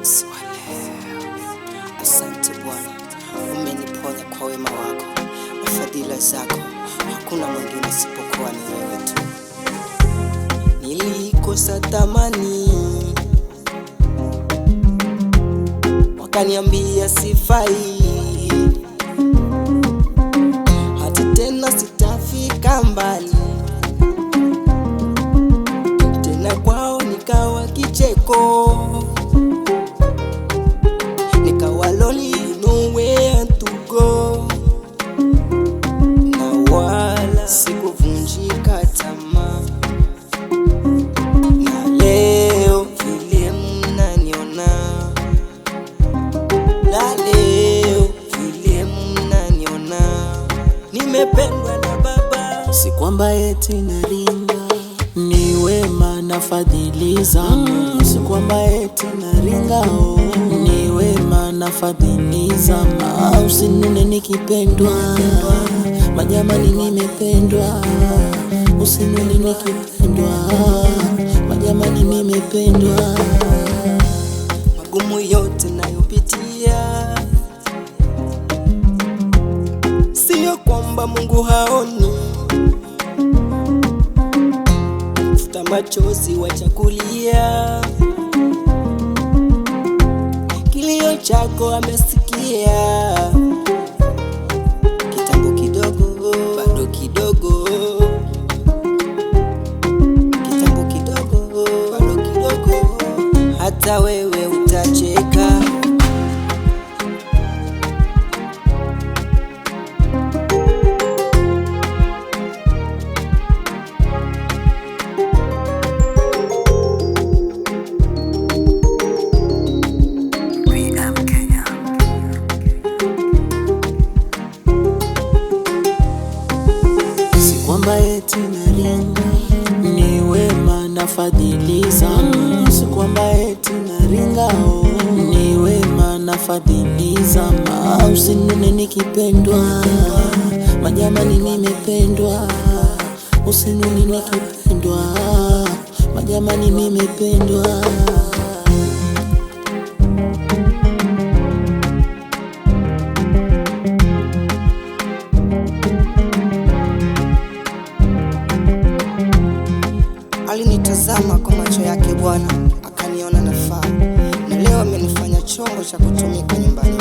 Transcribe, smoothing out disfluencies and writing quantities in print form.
usiku wa leo. Asante Bwana, umeniponya kwa wema wako na fadhila zako. Hakuna mwingine isipokuwa ni wewe tu. Nilikosa thamani, wakaniambia sifai, hata tena sitafika mbali. Tena kwao nikawa kicheko, nikawa lonely, nowhere to go. Na wala sikuvunjika tamaa, na leo vile mnaniona, na leo vile mnaniona, nimependwa na Baba. Si kwamba eti naringa, ni wema na fadhili zangu. Si kwamba eti naringa, ni wema na fadhili zangu. Usinune nikipendwa, majamani nimependwa. Usinune nikipendwa, majamani nimependwa. Magumu yote nayopitia, sio kwamba Mungu haoni. Futa machozi, wacha kulia, kilio chako amesikia. Kitambo kidogo, bado kidogo. Kitambo kidogo, bado kidogo. Hata wewe utacheka. Kwamba eti naringa, ni wema na fadhili zangu. Si kwamba eti naringa, ni wema na fadhili zangu. Usinune nikipendwa, majamani nimependwa. Usinune nikipendwa, majamani nimependwa. Alinitazama kwa macho yake Bwana, akaniona nafaa, na leo amenifanya chombo cha kutumika nyumbani.